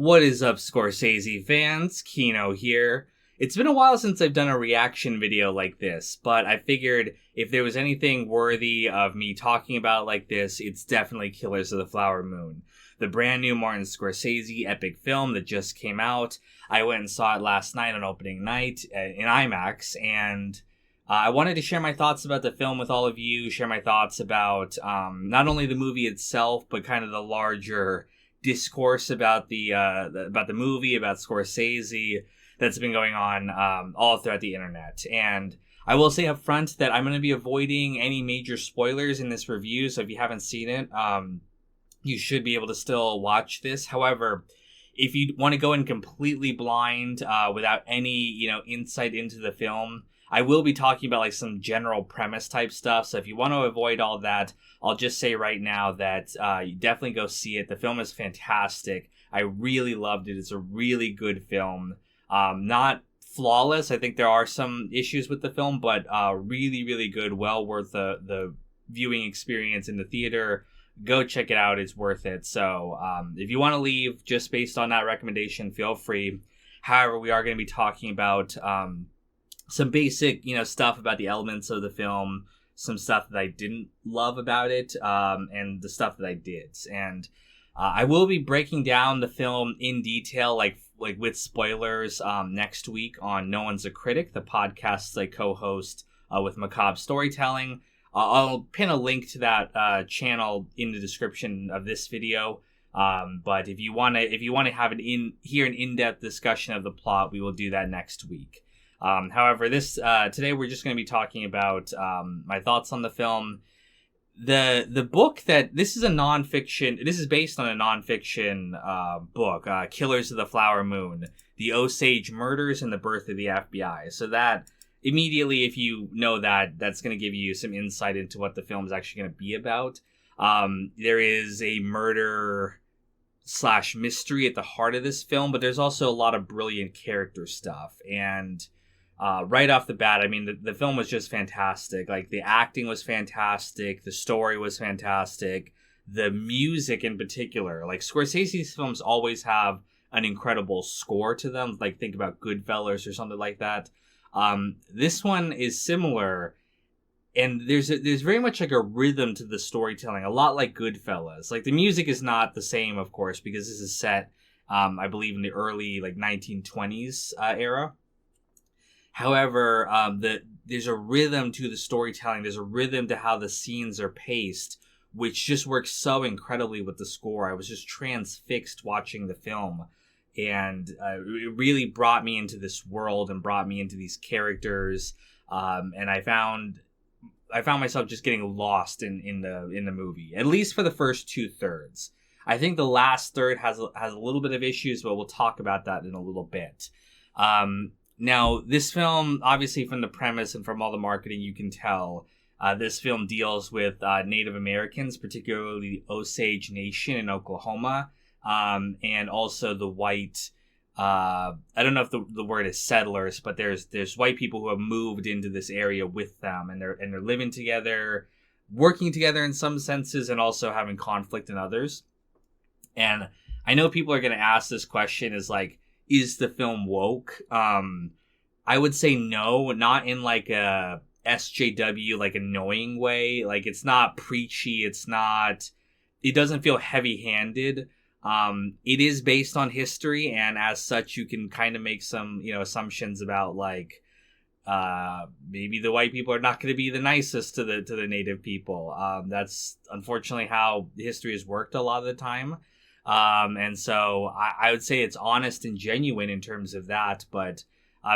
What is up, Scorsese fans? Kino here. It's been a while since I've done a reaction video like this, but I figured if there was anything worthy of me talking about like this, it's definitely Killers of the Flower Moon. The brand new Martin Scorsese epic film that just came out. I went and saw it last night on opening night in IMAX, and I wanted to share my thoughts about the film with all of you, share my thoughts about not only the movie itself, but kind of the larger discourse about the movie, about Scorsese that's been going on all throughout the internet. And I will say up front that I'm going to be avoiding any major spoilers in this review, so if you haven't seen it, you should be able to still watch this. However, if you want to go in completely blind without any insight into the film, I will be talking about like some general premise type stuff. So if you want to avoid all that, I'll just say right now that you definitely go see it. The film is fantastic. I really loved it. It's a really good film. Not flawless. I think there are some issues with the film, but really, really good. Well worth the viewing experience in the theater. Go check it out. It's worth it. So if you want to leave just based on that recommendation, feel free. However, we are going to be talking about some basic, stuff about the elements of the film, some stuff that I didn't love about it, and the stuff that I did. And I will be breaking down the film in detail, like with spoilers, next week on No One's a Critic, the podcast I co-host with Macabre Storytelling. I'll pin a link to that channel in the description of this video. But if you want to have an in-depth discussion of the plot, we will do that next week. However, today we're just going to be talking about my thoughts on the film. The book this is a nonfiction. This is based on a nonfiction book, Killers of the Flower Moon: The Osage Murders and the Birth of the FBI. So that immediately, if you know that, that's going to give you some insight into what the film is actually going to be about. There is a murder / mystery at the heart of this film, but there's also a lot of brilliant character stuff. And right off the bat, I mean, the film was just fantastic. Like, the acting was fantastic. The story was fantastic. The music in particular. Like, Scorsese's films always have an incredible score to them. Like, think about Goodfellas or something like that. This one is similar. And there's very much like a rhythm to the storytelling, a lot like Goodfellas. Like, the music is not the same, of course, because this is set, I believe, in the early 1920s era. However, there's a rhythm to the storytelling. There's a rhythm to how the scenes are paced, which just works so incredibly with the score. I was just transfixed watching the film, and it really brought me into this world and brought me into these characters. And I found myself just getting lost in the movie, at least for the first 2/3. I think the last third has a little bit of issues, but we'll talk about that in a little bit. Now, this film, obviously from the premise and from all the marketing, you can tell this film deals with Native Americans, particularly the Osage Nation in Oklahoma, and also the white. I don't know if the word is settlers, but there's white people who have moved into this area with them, and they're living together, working together in some senses, and also having conflict in others. And I know people are going to ask this question: is the film woke? I would say no, not in like a SJW, like annoying way. Like, it's not preachy. It doesn't feel heavy-handed. It is based on history, and as such, you can kind of make some, assumptions about like, maybe the white people are not going to be the nicest to the native people. That's unfortunately how history has worked a lot of the time. And so I would say it's honest and genuine in terms of that, but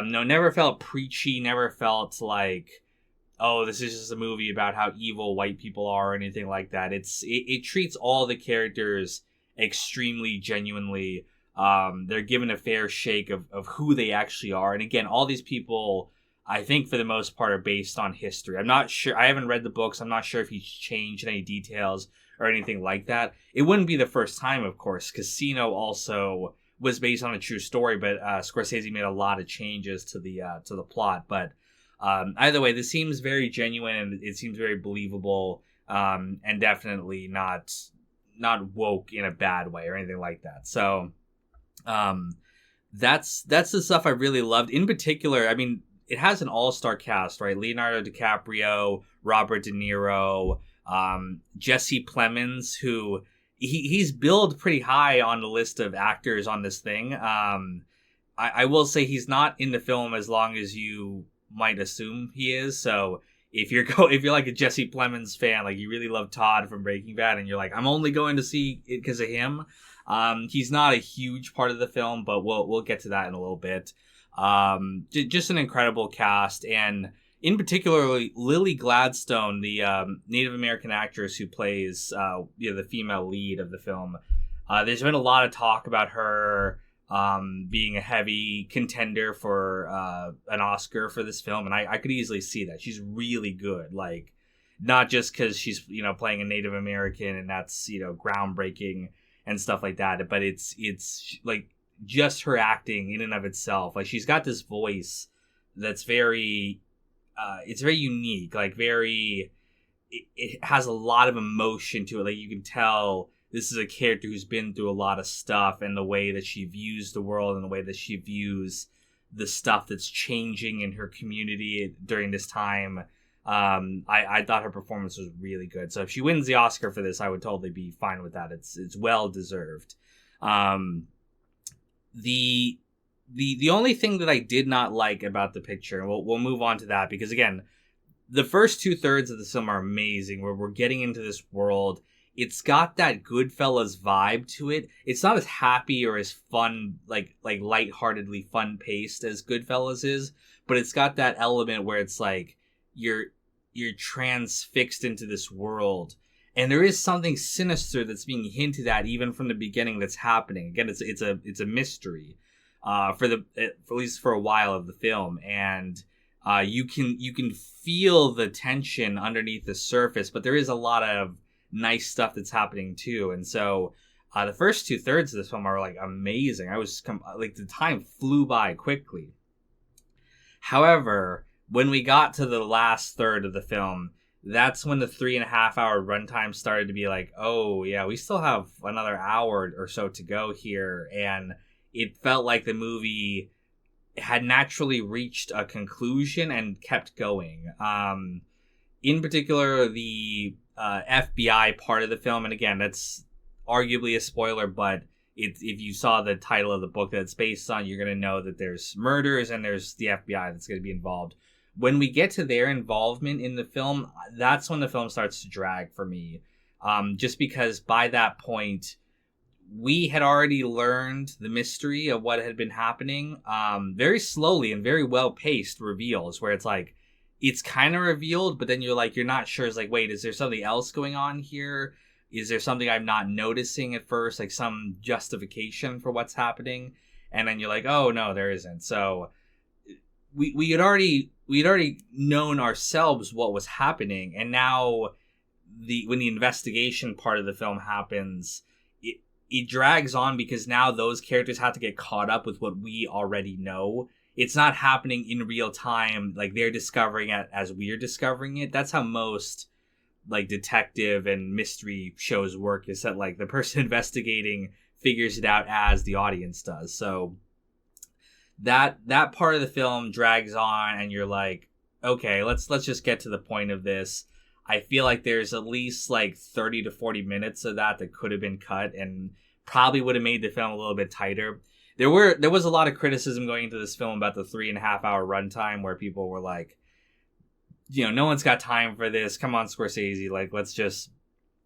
no, never felt preachy, never felt like, oh, this is just a movie about how evil white people are or anything like that. It treats all the characters extremely genuinely. They're given a fair shake of who they actually are. And again, all these people, I think for the most part, are based on history. I'm not sure. I haven't read the books. I'm not sure if he's changed any details or anything like that. It wouldn't be the first time, of course. Casino also was based on a true story, but Scorsese made a lot of changes to the plot. But either way, this seems very genuine, and it seems very believable, and definitely not woke in a bad way or anything like that. So Um, that's the stuff I really loved. In particular, I mean, it has an all-star cast, right? Leonardo DiCaprio, Robert De Niro, Jesse Plemons, who he's billed pretty high on the list of actors on this thing. I will say he's not in the film as long as you might assume he is. So if you're like a Jesse Plemons fan, like you really love Todd from Breaking Bad, and you're like, I'm only going to see it because of him. He's not a huge part of the film, but we'll get to that in a little bit. Just an incredible cast, and in particular, Lily Gladstone, the Native American actress who plays the female lead of the film. There's been a lot of talk about her being a heavy contender for an Oscar for this film, and I could easily see that. She's really good, like not just because she's playing a Native American and that's groundbreaking and stuff like that, but it's like just her acting in and of itself. Like she's got this voice that's very it's very unique, like it has a lot of emotion to it. Like you can tell this is a character who's been through a lot of stuff, and the way that she views the world and the way that she views the stuff that's changing in her community during this time. I thought her performance was really good. So if she wins the Oscar for this, I would totally be fine with that. It's well deserved. The only thing that I did not like about the picture, and we'll move on to that, because again, the first 2/3 of the film are amazing, where we're getting into this world. It's got that Goodfellas vibe to it. It's not as happy or as fun, like lightheartedly fun paced as Goodfellas is, but it's got that element where it's like you're transfixed into this world, and there is something sinister that's being hinted at even from the beginning that's happening. Again, it's a mystery for at least for a while of the film, and you can feel the tension underneath the surface, but there is a lot of nice stuff that's happening too. And so the first 2/3 of this film are like amazing. I was like, the time flew by quickly. However, when we got to the last third of the film, that's when the 3.5-hour runtime started to be like, oh yeah, we still have another hour or so to go here. And it felt like the movie had naturally reached a conclusion and kept going. In particular, the FBI part of the film, and again, that's arguably a spoiler, but if you saw the title of the book that it's based on, you're going to know that there's murders and there's the FBI that's going to be involved. When we get to their involvement in the film, that's when the film starts to drag for me. Just because by that point, we had already learned the mystery of what had been happening. Very slowly and very well-paced reveals, where it's like, it's kind of revealed, but then you're not sure. It's like, wait, is there something else going on here? Is there something I'm not noticing at first, like some justification for what's happening? And then you're like, oh no, there isn't. So we had already known ourselves what was happening, and now when the investigation part of the film happens, it drags on, because now those characters have to get caught up with what we already know. It's not happening in real time, like they're discovering it as we're discovering it. That's how most like detective and mystery shows work, is that like the person investigating figures it out as the audience does. So that part of the film drags on, and you're like, okay, let's just get to the point of this. I feel like there's at least like 30 to 40 minutes of that could have been cut and probably would have made the film a little bit tighter. There was a lot of criticism going into this film about the 3.5-hour runtime, where people were like, no one's got time for this. Come on, Scorsese, like let's just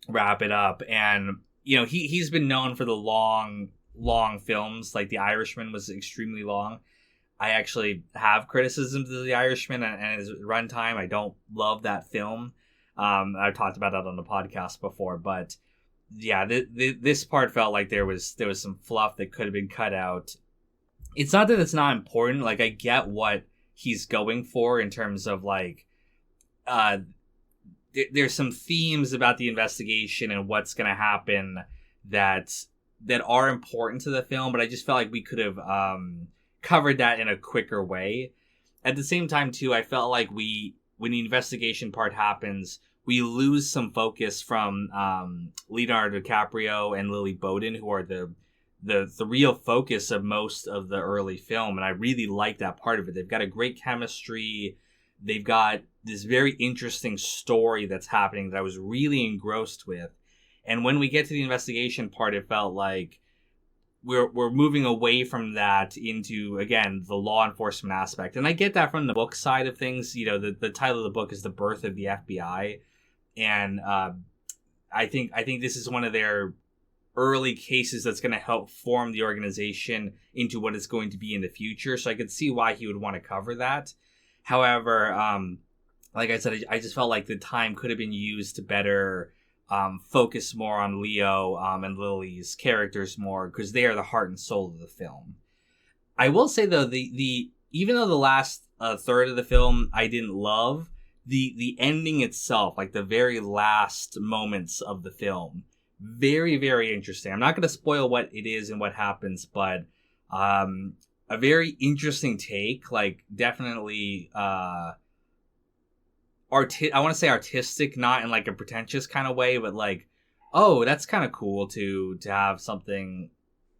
wrap it up. And he's been known for the long films. Like The Irishman was extremely long. I actually have criticisms of The Irishman and his runtime. I don't love that film. I've talked about that on the podcast before, but yeah, this part felt like there was some fluff that could have been cut out. It's not that it's not important. Like, I get what he's going for in terms of like, there's some themes about the investigation and what's going to happen that are important to the film, but I just felt like we could have covered that in a quicker way. At the same time, too, I felt like when the investigation part happens, we lose some focus from Leonardo DiCaprio and Lily Bowden, who are the the real focus of most of the early film, and I really like that part of it. They've got a great chemistry. They've got this very interesting story that's happening that I was really engrossed with. And when we get to the investigation part, it felt like we're moving away from that into, again, the law enforcement aspect. And I get that from the book side of things. You know, the title of the book is The Birth of the FBI. And I think this is one of their early cases that's going to help form the organization into what it's going to be in the future. So I could see why he would want to cover that. However, like I said, I just felt like the time could have been used to better focus more on Leo and Lily's characters more, because they are the heart and soul of the film. I will say though, the even though the last third of the film I didn't love, the ending itself, like the very last moments of the film, very, very interesting. I'm not going to spoil what it is and what happens, but a very interesting take. Like, definitely I want to say artistic, not in like a pretentious kind of way, but like, oh, that's kind of cool to have something.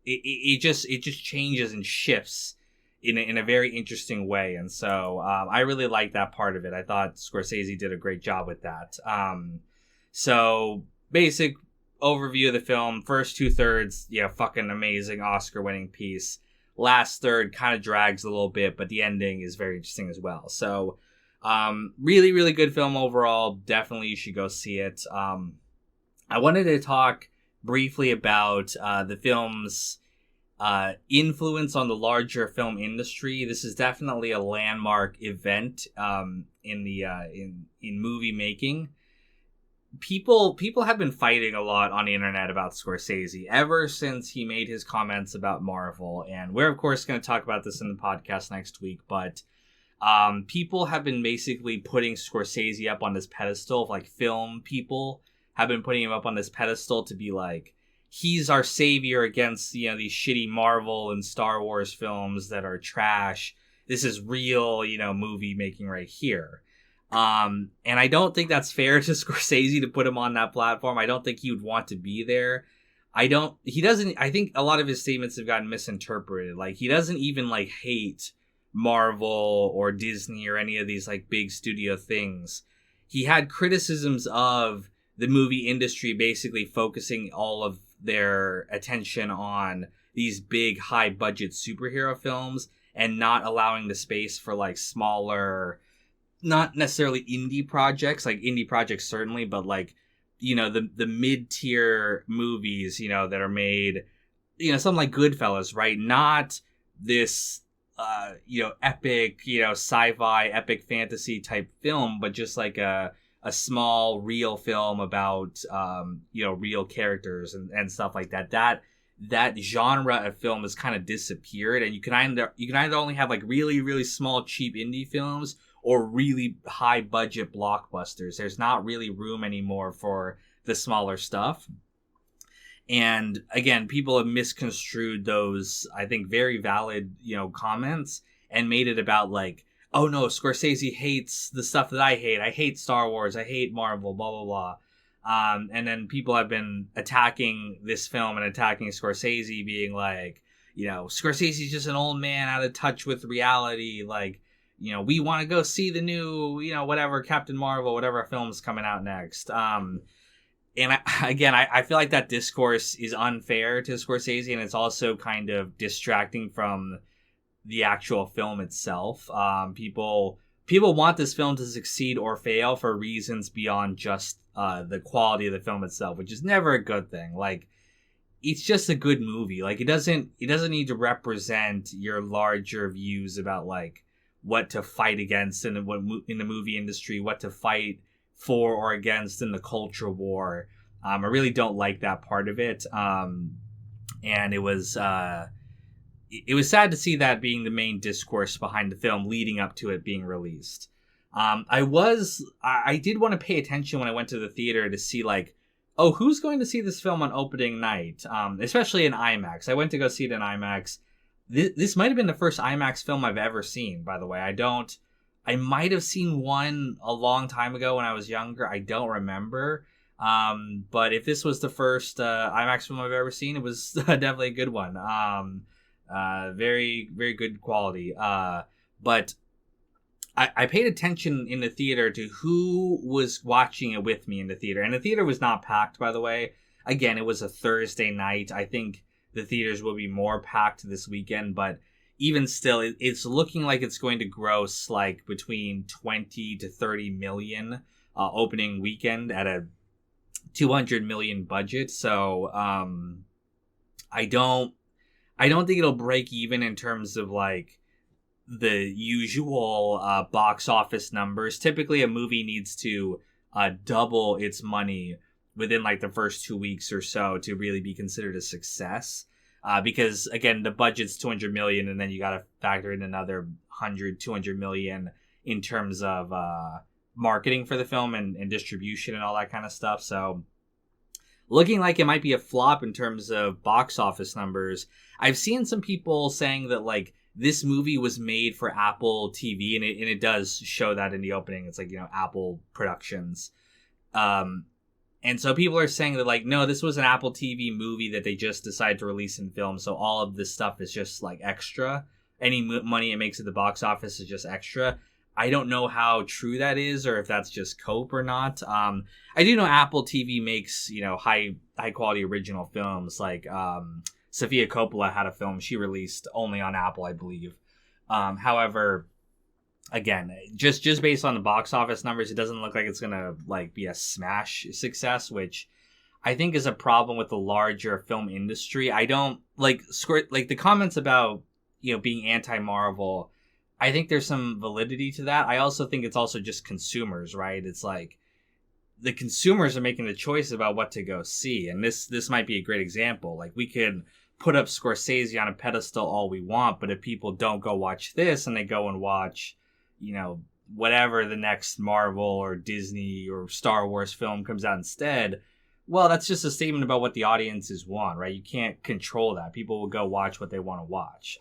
It just changes and shifts in a very interesting way, and so I really like that part of it. I thought Scorsese did a great job with that. So basic overview of the film: first 2/3, yeah, fucking amazing, Oscar-winning piece. Last third kind of drags a little bit, but the ending is very interesting as well. So. Really, really good film overall. Definitely you should go see it. I wanted to talk briefly about the film's influence on the larger film industry. This is definitely a landmark event in the in movie making. People have been fighting a lot on the internet about Scorsese ever since he made his comments about Marvel, and we're of course going to talk about this in the podcast next week, but people have been basically putting Scorsese up on this pedestal. Like, film people have been putting him up on this pedestal to be like, he's our savior against, you know, these shitty Marvel and Star Wars films that are trash. This is real, you know, movie making right here. And I don't think that's fair to Scorsese to put him on that platform. I don't think he would want to be there. I think a lot of his statements have gotten misinterpreted. Like, he doesn't even like hate Marvel or Disney or any of these like big studio things. He had criticisms of the movie industry basically focusing all of their attention on these big high budget superhero films and not allowing the space for like smaller, not necessarily indie projects, like indie projects certainly, but like, you know, the mid-tier movies, you know, that are made, you know, something like Goodfellas, right? Not this you know, epic, you know, sci-fi, epic fantasy type film, but just like a small, real film about, you know, real characters and stuff like that. That genre of film has kind of disappeared, and you can either only have like really, really small, cheap indie films or really high budget blockbusters. There's not really room anymore for the smaller stuff. And again, people have misconstrued those, I think, very valid, you know, comments and made it about like, oh no, Scorsese hates the stuff that I hate. I hate Star Wars. I hate Marvel, blah, blah, blah. And then people have been attacking this film and attacking Scorsese, being like, you know, Scorsese's just an old man out of touch with reality. Like, you know, we want to go see the new, you know, whatever, Captain Marvel, whatever film's coming out next. And I feel like that discourse is unfair to Scorsese, and it's also kind of distracting from the actual film itself. People want this film to succeed or fail for reasons beyond just the quality of the film itself, which is never a good thing. Like, it's just a good movie. Like, it doesn't need to represent your larger views about like what to fight against in the movie industry, what to fight for or against in the culture war. I really don't like that part of it. And it was sad to see that being the main discourse behind the film leading up to it being released. I did want to pay attention when I went to the theater to see like, oh, who's going to see this film on opening night? Especially in IMAX. I went to go see it in IMAX. This might have been the first IMAX film I've ever seen, by the way. I might have seen one a long time ago when I was younger. I don't remember. But if this was the first IMAX film I've ever seen, it was definitely a good one. Very, very good quality. But I paid attention in the theater to who was watching it with me in the theater. And the theater was not packed, by the way. Again, it was a Thursday night. I think the theaters will be more packed this weekend, but even still, it's looking like it's going to gross like between 20 to 30 million opening weekend at a 200 million budget. So I don't think it'll break even in terms of like the usual box office numbers. Typically a movie needs to double its money within like the first 2 weeks or so to really be considered a success. Because again, the budget's 200 million, and then you got to factor in another 100, 200 million in terms of marketing for the film and distribution and all that kind of stuff. So looking like it might be a flop in terms of box office numbers. I've seen some people saying that like this movie was made for Apple TV, and it does show that in the opening. It's like, Apple Productions. And so people are saying that, like, no, this was an Apple TV movie that they just decided to release in film. So all of this stuff is just, like, extra. Any money it makes at the box office is just extra. I don't know how true that is or if that's just cope or not. I do know Apple TV makes, high quality original films. Like Sofia Coppola had a film she released only on Apple, I believe. However, again, just based on the box office numbers, it doesn't look like it's gonna like be a smash success, which I think is a problem with the larger film industry. I don't like the comments about being anti-Marvel. I think there's some validity to that. I also think it's also just consumers, right? It's like the consumers are making the choice about what to go see, and this might be a great example. Like, we could put up Scorsese on a pedestal all we want, but if people don't go watch this and they go and watch whatever the next Marvel or Disney or Star Wars film comes out instead, well, that's just a statement about what the audiences want, right? You can't control that. People will go watch what they want to watch.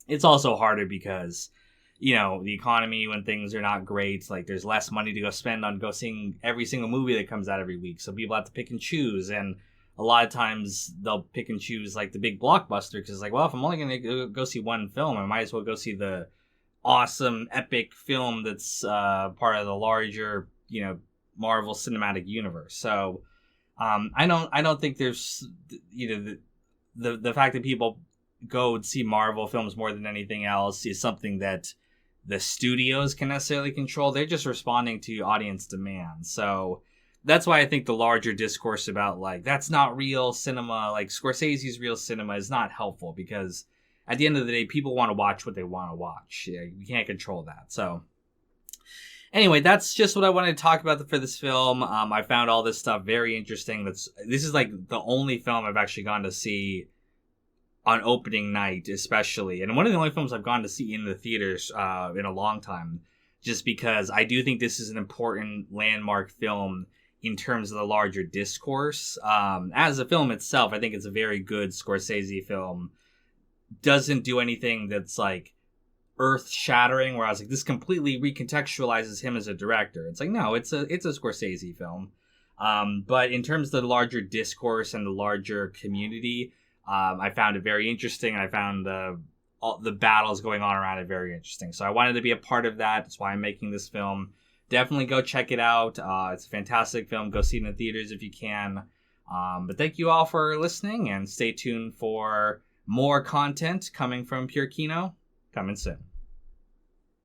It's also harder because, the economy, when things are not great, like there's less money to go spend on go seeing every single movie that comes out every week. So people have to pick and choose. And a lot of times they'll pick and choose like the big blockbuster because it's like, well, if I'm only going to go see one film, I might as well go see the awesome epic film that's part of the larger Marvel Cinematic Universe. So I don't think there's the fact that people go and see Marvel films more than anything else is something that the studios can necessarily control. They're just responding to audience demand. So that's why I think the larger discourse about like that's not real cinema, like Scorsese's real cinema, is not helpful, because at the end of the day, people want to watch what they want to watch. You can't control that. So anyway, that's just what I wanted to talk about for this film. I found all this stuff very interesting. This is like the only film I've actually gone to see on opening night, especially. And one of the only films I've gone to see in the theaters in a long time, just because I do think this is an important landmark film in terms of the larger discourse. As a film itself, I think it's a very good Scorsese film. Doesn't do anything that's like earth-shattering, where I was like, this completely recontextualizes him as a director. It's like, no, it's a Scorsese film. But in terms of the larger discourse and the larger community, I found it very interesting, and I found the battles going on around it very interesting. So I wanted to be a part of that. That's why I'm making this film. Definitely go check it out. It's a fantastic film. Go see it in the theaters if you can. But thank you all for listening, and stay tuned for more content coming from Pure Kino coming soon.